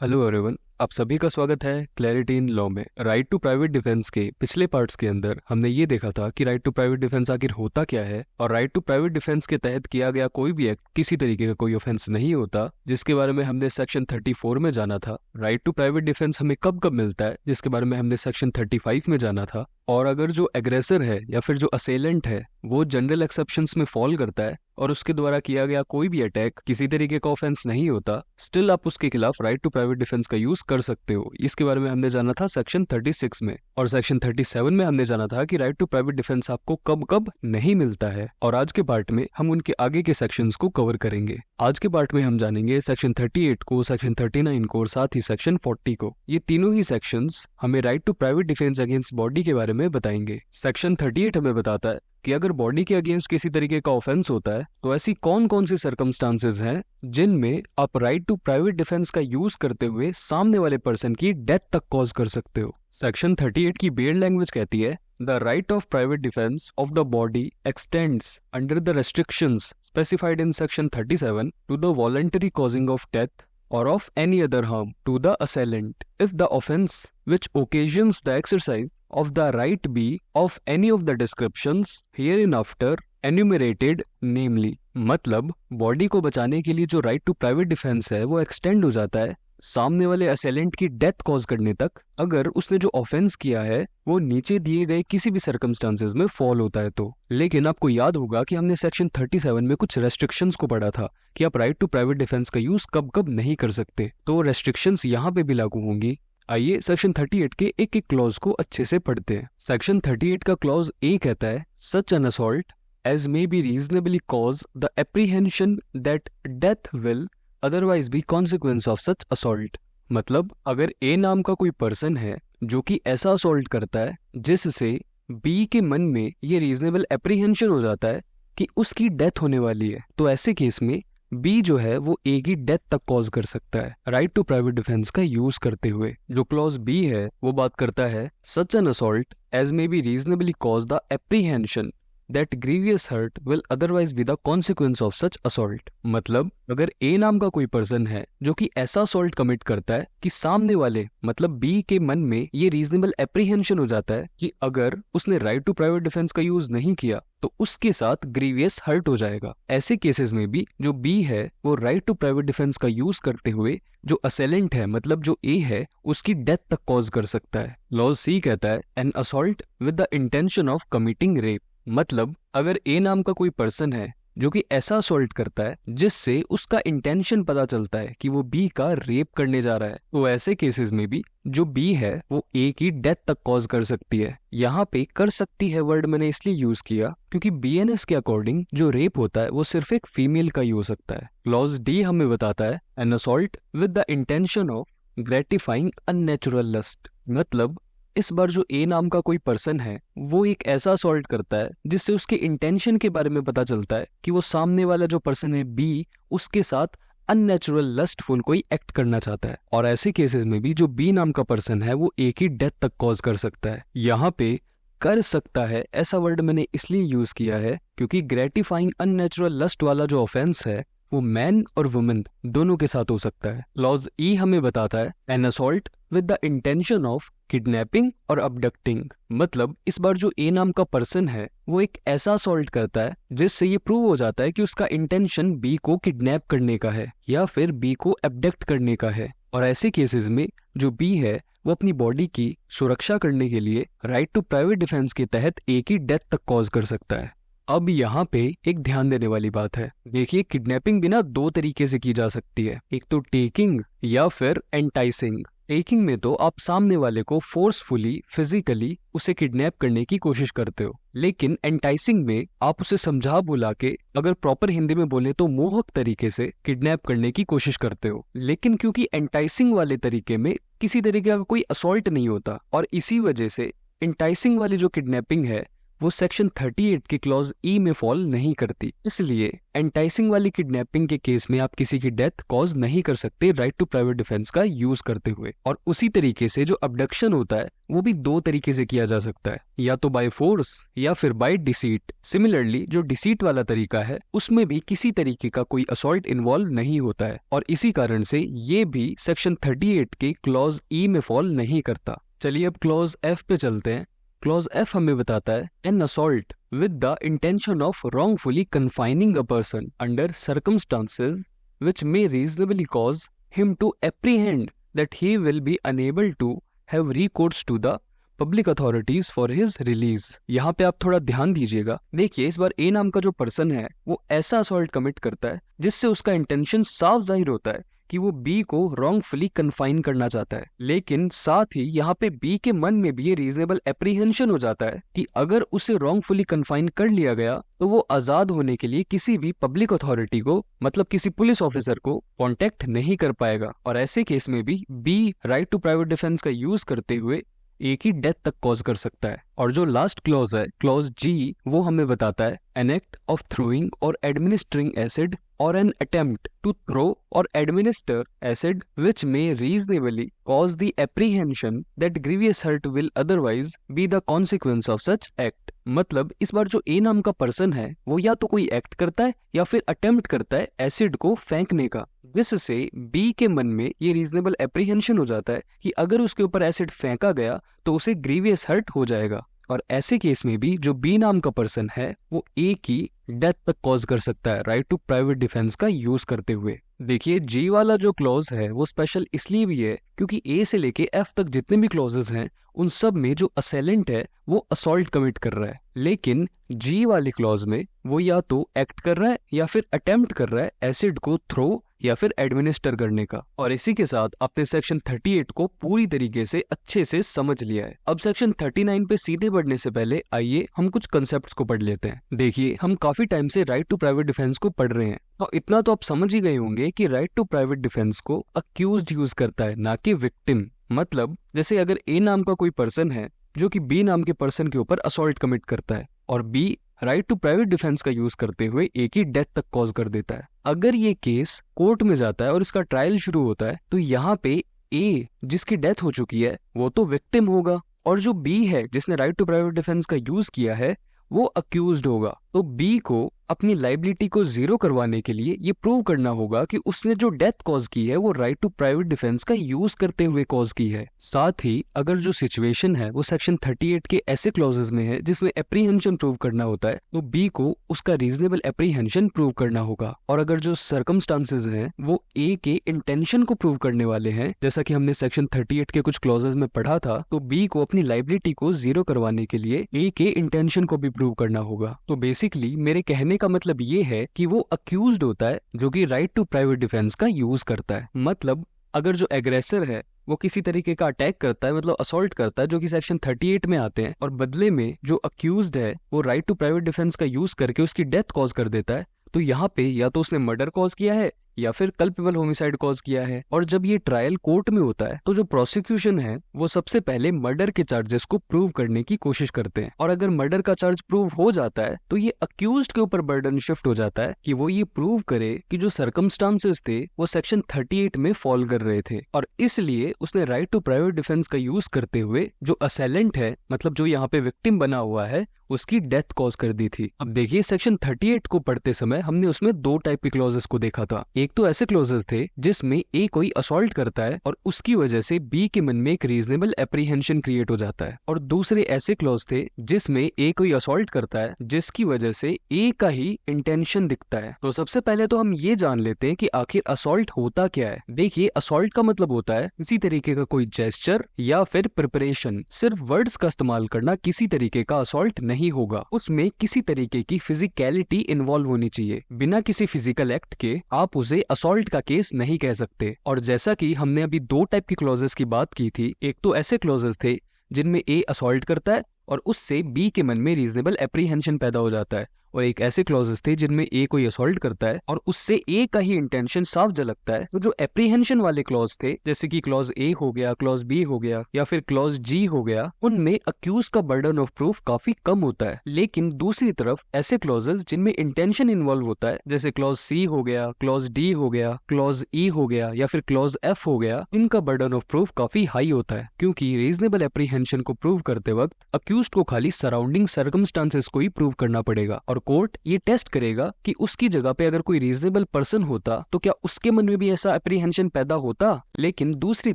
Hello everyone, आप सभी का स्वागत है क्लैरिटी इन लॉ में। राइट टू प्राइवेट डिफेंस के पिछले पार्ट्स के अंदर हमने ये देखा था कि राइट टू प्राइवेट डिफेंस आखिर होता क्या है, और राइट टू प्राइवेट डिफेंस के तहत किया गया कोई भी एक्ट किसी तरीके का कोई ऑफेंस नहीं होता, जिसके बारे में हमने सेक्शन 34 में जाना था। राइट टू प्राइवेट डिफेंस हमें कब कब मिलता है, जिसके बारे में हमने सेक्शन 35 में जाना था। और अगर जो एग्रेसर है या फिर जो असेलेंट है वो जनरल एक्सेप्शंस में फॉल करता है और उसके द्वारा किया गया कोई भी अटैक किसी तरीके का ऑफेंस नहीं होता, स्टिल आप उसके खिलाफ राइट टू प्राइवेट डिफेंस का यूज कर सकते हो। इसके बारे में हमने जाना था सेक्शन 36 में। और सेक्शन 37 में हमने जाना था कि राइट टू प्राइवेट डिफेंस आपको कब कब नहीं मिलता है। और आज के पार्ट में हम उनके आगे के सेक्शंस को कवर करेंगे। आज के पार्ट में हम जानेंगे सेक्शन 38 को, सेक्शन 39 को और साथ ही सेक्शन 40 को। ये तीनों ही सेक्शंस हमें right to private defence against body के बारे में बताएंगे। सेक्शन 38 हमें बताता है कि अगर बॉडी के अगेंस्ट किसी तरीके का ऑफेंस होता है तो ऐसी कौन कौन सी सर्कमस्टांसेस हैं जिनमें आप राइट टू प्राइवेट डिफेंस का यूज करते हुए सामने वाले पर्सन की डेथ तक कॉज कर सकते हो। सेक्शन 38 की बेयर लैंग्वेज कहती है, the right of private defence of the body extends under the restrictions specified in section 37 to the voluntary causing of death or of any other harm to the assailant if the offense which occasions the exercise of the right be of any of the descriptions hereinafter enumerated namely। मतलब body को बचाने के लिए जो right to private defence है वो extend हो जाता है सामने वाले असेलेंट की डेथ कॉज करने तक, अगर उसने जो ऑफेंस किया है वो नीचे दिए गए किसी भी सर्कमस्टांसेस में फॉल होता है तो। लेकिन आपको याद होगा कि हमने सेक्शन 37 में कुछ रेस्ट्रिक्शंस को पढ़ा था कि आप राइट टू प्राइवेट डिफेंस का यूज कब कब नहीं कर सकते, तो रेस्ट्रिक्शंस यहाँ पे भी लागू होंगी। आइए सेक्शन 38 के एक एक क्लॉज को अच्छे से पढ़ते हैं। सेक्शन 38 का क्लॉज ए कहता है, such an assault as may be reasonably cause the apprehension that death will otherwise be consequence of such assault। मतलब अगर ए नाम का कोई पर्सन है जो कि ऐसा असॉल्ट करता है जिससे बी के मन में ये रीजनेबल एप्रीहेंशन हो जाता है कि उसकी डेथ होने वाली है, तो ऐसे केस में बी जो है वो ए की डेथ तक कॉज कर सकता है राइट टू प्राइवेट डिफेंस का यूज करते हुए। जो क्लॉज बी है वो बात करता है, such an assault as may be reasonably cause the apprehension that grievous hurt will otherwise be the consequence of such assault। मतलब अगर ए नाम का कोई पर्सन है जो कि ऐसा असॉल्ट कमिट करता है कि सामने वाले मतलब बी के मन में ये रीजनेबल एप्रीहेंशन हो जाता है कि अगर उसने राइट टू प्राइवेट डिफेंस का यूज नहीं किया तो उसके साथ ग्रीवियस हर्ट हो जाएगा। ऐसे केसेस में भी जो बी है वो राइट टू प्राइवेट डिफेंस का यूज करते हुए जो असेलेंट है मतलब जो ए है उसकी डेथ तक कॉज कर सकता है। लॉज सी कहता है, an assault with the intention of committing rape. मतलब अगर ए नाम का कोई पर्सन है जो कि ऐसा असॉल्ट करता है जिससे उसका इंटेंशन पता चलता है कि वो बी का रेप करने जा रहा है, तो ऐसे केसेस में भी जो बी है वो ए की डेथ तक कॉज कर सकती है। यहाँ पे कर सकती है वर्ड मैंने इसलिए यूज किया क्योंकि बीएनएस के अकॉर्डिंग जो रेप होता है वो सिर्फ एक फीमेल का ही हो सकता है। क्लॉज डी हमें बताता है, an assault with the intention of gratifying unnatural lust. मतलब इस बार जो ए नाम का कोई पर्सन है वो एक ऐसा असॉल्ट करता है जिससे उसके इंटेंशन के बारे में पता चलता है कि वो सामने वाला जो पर्सन है बी उसके साथ अननेचुरल लस्टफुल कोई एक्ट करना चाहता है। और ऐसे केसेस में भी जो बी नाम का पर्सन है वो ए की डेथ तक कॉज कर सकता है। यहाँ पे कर सकता है ऐसा वर्ड मैंने इसलिए यूज किया है क्योंकि ग्रेटिफाइंग अननेचुरल लस्ट वाला जो ऑफेंस है वो मैन और वुमेन दोनों के साथ हो सकता है। क्लॉज ई हमें बताता है, an assault with the intention of kidnapping और अबडक्टिंग। मतलब इस बार जो ए नाम का पर्सन है वो एक ऐसा असॉल्ट करता है जिससे ये प्रूव हो जाता है कि उसका इंटेंशन बी को किडनैप करने का है या फिर बी को अबडक्ट करने का है। और ऐसे केसेस में जो बी है वो अपनी बॉडी की सुरक्षा करने के लिए राइट टू प्राइवेट डिफेंस के तहत ए की डेथ तक कॉज कर सकता है। अब यहाँ पे एक ध्यान देने वाली बात है, देखिए किडनैपिंग भी ना दो तरीके से की जा सकती है, एक तो टेकिंग या फिर एंटाइसिंग। टेकिंग में तो आप सामने वाले को फोर्सफुली फिजिकली उसे किडनैप करने की कोशिश करते हो, लेकिन एंटाइसिंग में आप उसे समझा बुला के, अगर प्रॉपर हिंदी में बोले तो मोहक तरीके से किडनैप करने की कोशिश करते हो। लेकिन क्योंकि एंटाइसिंग वाले तरीके में किसी तरीके का कोई असॉल्ट नहीं होता और इसी वजह से एंटाइसिंग वाली जो किडनैपिंग है वो सेक्शन 38 के क्लॉज ई में फॉल नहीं करती। इसलिए एंटाइसिंग वाली किडनैपिंग के केस में आप किसी की डेथ कॉज नहीं कर सकते राइट टू प्राइवेट डिफेंस का यूज करते हुए। और उसी तरीके से जो अबडक्शन होता है वो भी दो तरीके से किया जा सकता है, या तो बाय फोर्स या फिर बाय डिसीट। सिमिलरली जो डिसीट वाला तरीका है उसमें भी किसी तरीके का कोई असॉल्ट इन्वॉल्व नहीं होता है, और इसी कारण से ये भी सेक्शन 38 के क्लॉज ई में फॉल नहीं करता। चलिए अब क्लॉज एफ पे चलते हैं। क्लॉज एफ हमें बताता है an assault with the intention of wrongfully confining a person under circumstances which may reasonably cause him to apprehend that he will be unable to have recourse to the public authorities for his release। यहाँ पे आप थोड़ा ध्यान दीजिएगा। देखिए इस बार ए नाम का जो पर्सन है वो ऐसा असॉल्ट कमिट करता है जिससे उसका इंटेंशन साफ जाहिर होता है कि वो बी को रॉन्गफुली कन्फाइन करना चाहता है, लेकिन साथ ही यहाँ पे बी के मन में भी ये रीजनेबल एप्रीहेंशन हो जाता है कि अगर उसे रॉन्गफुली कन्फाइन कर लिया गया तो वो आजाद होने के लिए किसी भी पब्लिक अथॉरिटी को, मतलब किसी पुलिस ऑफिसर को कांटेक्ट नहीं कर पाएगा। और ऐसे केस में भी B right to private defence का यूज करते हुए एक ही डेथ तक कॉज कर सकता है। और जो लास्ट क्लॉज है क्लॉज जी, वो हमें बताता है एन एक्ट ऑफ थ्रोइंग और administering acid or an attempt to throw or administer acid which may reasonably cause the apprehension that grievous hurt will otherwise be the consequence of such act। मतलब इस बार जो ए नाम का person है वो या तो कोई एक्ट करता है या फिर अटेम्प्ट करता है एसिड को फेंकने का, जिससे बी के मन में ये रीजनेबल एप्रीहेंशन हो जाता है कि अगर उसके ऊपर एसिड फेंका गया तो उसे ग्रीवियस हर्ट हो जाएगा। और ऐसे केस में भी जो बी नाम का पर्सन है वो ए की डेथ तक कॉज कर सकता है राइट टू प्राइवेट डिफेंस का यूज करते हुए। देखिए जी वाला जो क्लॉज है वो स्पेशल इसलिए भी है क्योंकि ए से लेके एफ तक जितने भी क्लॉजेस हैं उन सब में जो असेलेंट है वो असॉल्ट कमिट कर रहा है, लेकिन जी वाले क्लॉज में वो या तो एक्ट कर रहा है या फिर अटेम्प्ट कर रहा है एसिड को थ्रो या फिर एडमिनिस्टर करने का। और इसी के साथ आपने सेक्शन 38 को पूरी तरीके से अच्छे से समझ लिया है। अब सेक्शन 39 पे सीधे बढ़ने से पहले आइए हम कुछ कंसेप्ट्स को पढ़ लेते हैं। देखिए हम काफी टाइम से राइट टू प्राइवेट डिफेंस को पढ़ रहे हैं, तो इतना तो आप समझ ही गए होंगे कि राइट टू प्राइवेट डिफेंस को अक्यूज्ड यूज करता है, ना कि विक्टिम। मतलब जैसे अगर ए नाम का कोई पर्सन है जो कि बी नाम के पर्सन के ऊपर असॉल्ट कमिट करता है और B right to private defence का यूज करते हुए एक ही डेथ तक कॉज कर देता है। अगर ये केस कोर्ट में जाता है और इसका ट्रायल शुरू होता है तो यहाँ पे ए जिसकी डेथ हो चुकी है वो तो विक्टिम होगा, और जो बी है जिसने राइट टू प्राइवेट डिफेंस का यूज किया है वो अक्यूज्ड होगा। तो बी को अपनी लाइबिलिटी को जीरो करवाने के लिए ये प्रूव करना होगा कि उसने जो डेथ कॉज की है वो राइट टू प्राइवेट डिफेंस का यूज करते हुए कॉज की है। साथ ही अगर जो सिचुएशन है वो सेक्शन 38 के ऐसे क्लॉजेस में है जिसमें एप्रीहेंशन प्रूव करना होता है तो बी को उसका रीजनेबल एप्रीहेंशन प्रूव करना होगा। और अगर जो सर्कमस्टांसेस हैं वो ए के इंटेंशन को प्रूव करने वाले हैं, जैसा कि हमने सेक्शन 38 के कुछ क्लॉजेस में पढ़ा था, तो बी को अपनी लाइबिलिटी को जीरो करवाने के लिए ए के इंटेंशन को भी प्रूव करना होगा। तो बेसिकली मेरे कहने का मतलब ये है कि वो अक्यूज्ड होता है जो कि राइट टू प्राइवेट डिफेंस का यूज करता है। मतलब अगर जो एग्रेसर है वो किसी तरीके का अटैक करता है, मतलब असॉल्ट करता है, जो कि सेक्शन 38 में आते हैं, और बदले में जो अक्यूज्ड है वो राइट टू प्राइवेट डिफेंस का यूज करके उसकी डेथ कॉज कर देता है, तो यहाँ पे या तो उसने मर्डर कॉज किया है या फिर कल्पेबल होमिसाइड कॉज किया है। और जब ये ट्रायल कोर्ट में होता है तो जो प्रोसिक्यूशन है वो सबसे पहले मर्डर के चार्जेस को प्रूव करने की कोशिश करते हैं, और अगर मर्डर का चार्ज प्रूव हो जाता है तो ये अक्यूज्ड के ऊपर बर्डन शिफ्ट हो जाता है कि वो ये प्रूव करे कि जो सर्कमस्टांसेस थे वो सेक्शन 38 में फॉल कर रहे थे, और इसलिए उसने राइट टू प्राइवेट डिफेंस का यूज करते हुए जो असेलेंट है, मतलब जो यहाँ पे विक्टिम बना हुआ है, उसकी डेथ कॉज कर दी थी। अब देखिए सेक्शन 38 को पढ़ते समय हमने उसमें दो टाइप के क्लॉजेस को देखा था। एक तो ऐसे क्लॉजेस थे जिसमें ए कोई असॉल्ट करता है और उसकी वजह से बी के मन में एक रीजनेबल एप्रीहेंशन क्रिएट हो जाता है, और दूसरे ऐसे क्लॉज थे जिसमें ए कोई असॉल्ट करता है जिसकी वजह से ए का ही इंटेंशन दिखता है। तो सबसे पहले तो हम ये जान लेते हैं कि आखिर असॉल्ट होता क्या है। देखिए असॉल्ट का मतलब होता है किसी तरीके का कोई जेस्चर या फिर प्रिपरेशन। सिर्फ वर्ड्स का इस्तेमाल करना किसी तरीके का असॉल्ट नहीं होगा, उसमें किसी तरीके की फिजिकलिटी इन्वॉल्व होनी चाहिए। बिना किसी फिजिकल एक्ट के आप उसे असॉल्ट का केस नहीं कह सकते। और जैसा कि हमने अभी दो टाइप की क्लॉजेस की बात की थी, एक तो ऐसे क्लॉजेस थे जिनमें ए असॉल्ट करता है और उससे बी के मन में रीजनेबल एप्रीहेंशन पैदा हो जाता है, और एक ऐसे क्लॉजेस थे जिनमें ए कोई असॉल्ट करता है और उससे ए का ही इंटेंशन साफ झलकता है। तो जो एप्रीहेंशन वाले क्लॉज थे, जैसे कि क्लॉज ए हो गया, क्लॉज बी हो गया या फिर क्लॉज जी हो गया, उनमें अक्यूज का बर्डन ऑफ प्रूफ काफी कम होता है। लेकिन दूसरी तरफ ऐसे क्लॉजेस जिनमें इंटेंशन इन्वॉल्व होता है, जैसे क्लॉज सी हो गया, क्लॉज डी हो गया, क्लॉज ई हो गया या फिर क्लॉज एफ हो गया, इनका बर्डन ऑफ प्रूफ काफी हाई होता है, क्योंकि रीजनेबल एप्रीहेंशन को प्रूव करते वक्त अक्यूज को खाली सराउंडिंग सर्कमस्टांसेस को ही प्रूव करना पड़ेगा और कोर्ट ये टेस्ट करेगा कि उसकी जगह पे अगर कोई रीजनेबल पर्सन होता तो क्या उसके मन में भी ऐसा एप्रीहेंशन पैदा होता। लेकिन दूसरी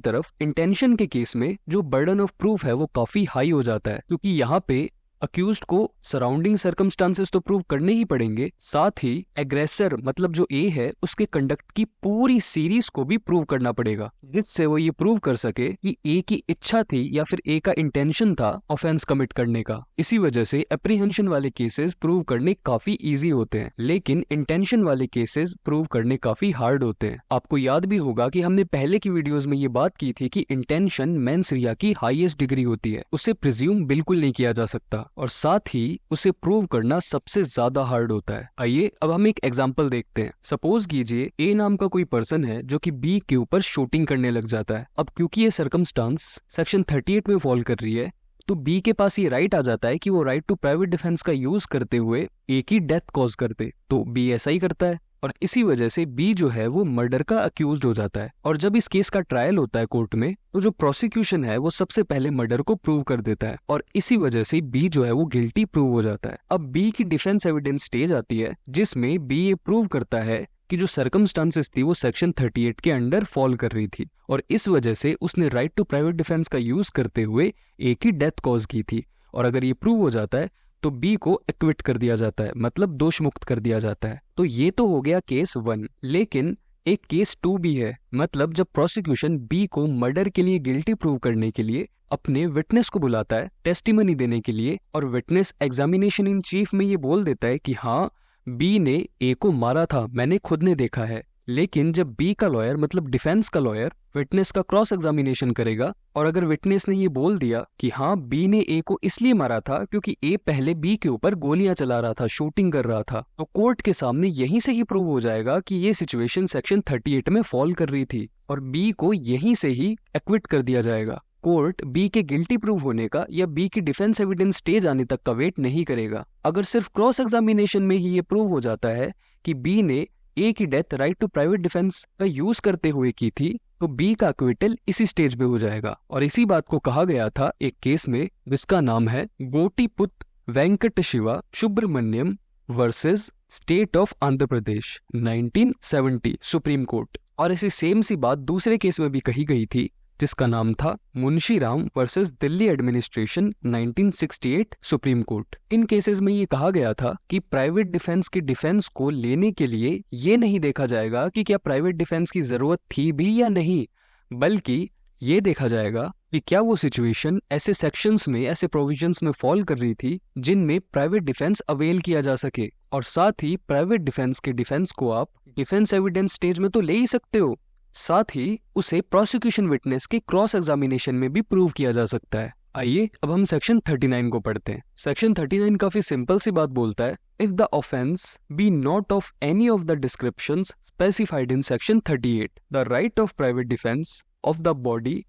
तरफ इंटेंशन के केस में जो बर्डन ऑफ प्रूफ है वो काफी हाई हो जाता है, क्योंकि यहाँ पे अक्यूज्ड को सराउंडिंग सर्कमस्टांसेस तो प्रूव करने ही पड़ेंगे, साथ ही एग्रेसर मतलब जो ए है उसके कंडक्ट की पूरी सीरीज को भी प्रूव करना पड़ेगा, जिससे वो ये प्रूव कर सके कि ए की इच्छा थी या फिर ए का इंटेंशन था ऑफेंस कमिट करने का। इसी वजह से एप्रीहेंशन वाले केसेस प्रूव करने काफी इजी होते हैं, लेकिन इंटेंशन वाले केसेस प्रूव करने काफी हार्ड होते हैं। आपको याद भी होगा कि हमने पहले की वीडियोस में ये बात की थी कि इंटेंशन मेंस रिया की हाईएस्ट डिग्री होती है, उसे प्रिज्यूम बिल्कुल नहीं किया जा सकता और साथ ही उसे प्रूव करना सबसे ज्यादा हार्ड होता है। आइए अब हम एक एग्जांपल देखते हैं। सपोज कीजिए ए नाम का कोई पर्सन है जो कि बी के ऊपर शूटिंग करने लग जाता है। अब क्योंकि ये सर्कमस्टांस सेक्शन 38 में फॉल कर रही है, तो बी के पास ये राइट आ जाता है कि वो राइट टू प्राइवेट डिफेंस का यूज करते हुए ए की डेथ कॉज कर दे। तो बी ऐसा ही करता है और इसी वजह से बी जो है वो मर्डर का अक्यूज्ड हो जाता है। और जब इस केस का ट्रायल होता है कोर्ट में, तो जो प्रोसिक्यूशन है वो सबसे पहले मर्डर को प्रूव कर देता है और इसी वजह से बी जो है वो गिल्टी प्रूव हो जाता है। अब बी की डिफेंस एविडेंस स्टेज आती है जिसमें बी ये प्रूव करता है कि जो सर्कमस्टांसेस थी वो सेक्शन 38 के अंडर फॉल कर रही थी और इस वजह से उसने राइट टू प्राइवेट डिफेंस का यूज करते हुए ए की डेथ कॉज की थी। और अगर ये प्रूव हो जाता है तो बी को एक्विट कर दिया जाता है, मतलब दोष मुक्त कर दिया जाता है। तो ये तो हो गया केस 1, लेकिन एक केस 2 भी है, मतलब जब प्रोसिक्यूशन बी को मर्डर के लिए गिल्टी प्रूव करने के लिए अपने विटनेस को बुलाता है टेस्टिमनी देने के लिए और विटनेस एग्जामिनेशन इन चीफ में ये बोल देता है कि हाँ बी ने ए को मारा था, मैंने खुद ने देखा है। लेकिन जब बी का लॉयर मतलब डिफेंस का लॉयर विटनेस का क्रॉस एग्जामिनेशन करेगा और अगर विटनेस ने ये बोल दिया कि हाँ बी ने ए को इसलिए मारा था क्योंकि ए पहले बी के ऊपर गोलियां चला रहा था, शूटिंग कर रहा था, तो कोर्ट के सामने यहीं से ही प्रूव हो जाएगा कि ये सिचुएशन सेक्शन 38 में फॉल कर रही थी और बी को यहीं से ही एक्विट कर दिया जाएगा। कोर्ट बी के गिल्टी प्रूव होने का या बी की डिफेंस एविडेंस स्टेज आने तक का वेट नहीं करेगा। अगर सिर्फ क्रॉस एग्जामिनेशन में ही ये प्रूव हो जाता है कि बी ने ए की death right to private defence का यूज करते हुए की थी, तो बी का एक्विटल इसी स्टेज पे हो जाएगा। और इसी बात को कहा गया था एक केस में जिसका नाम है Gotiput Venkat Shiva Subramanyam versus state of Andhra Pradesh 1970 supreme court. और ऐसी सेम सी बात दूसरे केस में भी कही गई थी जिसका नाम था Munshi Ram versus Delhi administration 1968 supreme court. इन केसेस में ये कहा गया था कि प्राइवेट डिफेंस की डिफेंस को लेने के लिए ये नहीं देखा जाएगा कि क्या प्राइवेट डिफेंस की जरूरत थी भी या नहीं, बल्कि ये देखा जाएगा कि क्या वो सिचुएशन ऐसे सेक्शंस में, ऐसे प्रोविजंस में फॉल कर रही थी जिनमें प्राइवेट डिफेंस अवेल किया जा सके। और साथ ही प्राइवेट डिफेंस के डिफेंस को आप डिफेंस एविडेंस स्टेज में तो ले ही सकते हो, साथ ही उसे प्रोसिक्यूशन विटनेस के क्रॉस एग्जामिनेशन में भी प्रूव किया जा सकता है। आइए अब हम सेक्शन 39 को पढ़ते हैं। सेक्शन 39 काफी सिंपल सी बात बोलता है, if the offence be not of any of the descriptions specified in section 38, the right of private defence of the body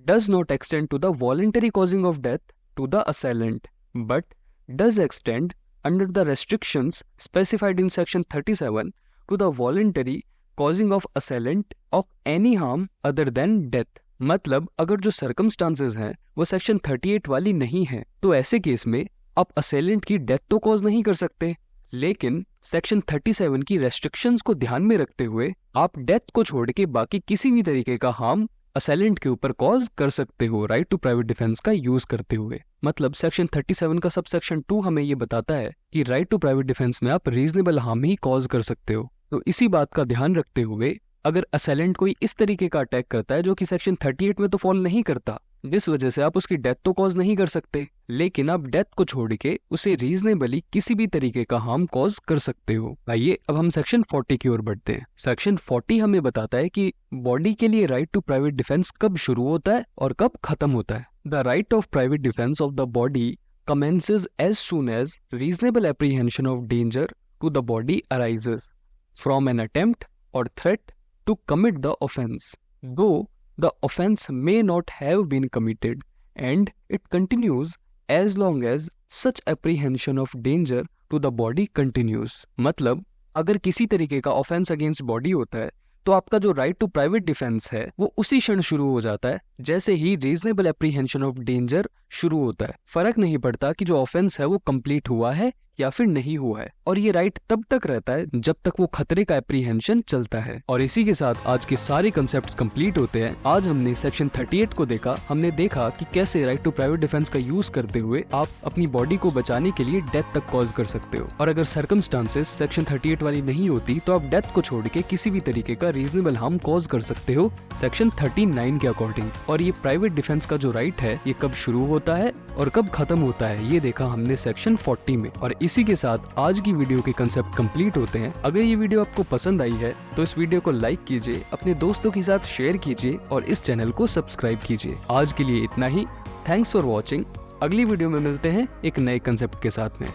does not extend to the voluntary causing of death to the assailant, but does extend under the restrictions specified in section 37 to the voluntary causing of assailant of any harm other than death। मतलब अगर जो circumstances हैं वो section 38 वाली नहीं है तो ऐसे केस में आप assailant की डेथ तो कॉज नहीं कर सकते, लेकिन सेक्शन 37 की रेस्ट्रिक्शंस को ध्यान में रखते हुए आप डेथ को छोड़ के बाकी किसी भी तरीके का हार्म असेलेंट के ऊपर कॉज कर सकते हो राइट टू प्राइवेट डिफेंस का यूज करते हुए। मतलब सेक्शन 37 का सब सेक्शन 2 हमें ये बताता है कि राइट टू प्राइवेट डिफेंस में आप रीजनेबल हार्म ही कॉज कर सकते हो। तो इसी बात का ध्यान रखते हुए अगर असेलेंट कोई इस तरीके का अटैक करता है जो कि सेक्शन 38 में तो फॉल नहीं करता, जिस वजह से आप उसकी डेथ तो कॉज नहीं कर सकते, लेकिन आप डेथ को छोड़ के उसे रीजनेबली किसी भी तरीके का हार्म कॉज कर सकते हो। आइए अब हम सेक्शन 40 की ओर बढ़ते हैं। सेक्शन 40 हमें बताता है कि बॉडी के लिए राइट टू प्राइवेट डिफेंस कब शुरू होता है और कब खत्म होता है। The right of private defence of the body commences as soon as reasonable apprehension of danger to the body arises from an attempt or threat to commit the offense, though the offense may not have been committed, and it continues as long as such apprehension of danger to the body continues। मतलब अगर किसी तरीके का offence against body होता है तो आपका जो राइट टू प्राइवेट डिफेंस है वो उसी क्षण शुरू हो जाता है जैसे ही रीजनेबल एप्रीहेंशन ऑफ डेंजर शुरू होता है। फर्क नहीं पड़ता कि जो ऑफेंस है वो कंप्लीट हुआ है या फिर नहीं हुआ है, और ये राइट तब तक रहता है जब तक वो खतरे का एप्रीहेंशन चलता है। और इसी के साथ आज के सारे कंसेप्ट्स कंप्लीट होते हैं। आज हमने सेक्शन 38 को देखा। हमने देखा कि कैसे राइट टू प्राइवेट डिफेंस का यूज करते हुए आप अपनी बॉडी को बचाने के लिए डेथ तक कॉज कर सकते हो, और अगर सर्कमस्टांसेस सेक्शन 38 वाली नहीं होती तो आप डेथ को छोड़ के किसी भी तरीके का रीजनेबल हार्म कॉज कर सकते हो सेक्शन 39 के अकॉर्डिंग। और ये प्राइवेट डिफेंस का जो राइट है ये कब शुरू होता है और कब खत्म होता है ये देखा हमने सेक्शन 40 में। और इसी के साथ आज की वीडियो के कंसेप्ट कंप्लीट होते हैं। अगर ये वीडियो आपको पसंद आई है तो इस वीडियो को लाइक कीजिए, अपने दोस्तों के साथ शेयर कीजिए और इस चैनल को सब्सक्राइब कीजिए। आज के लिए इतना ही। Thanks for watching. अगली वीडियो में मिलते हैं एक नए कंसेप्ट के साथ में।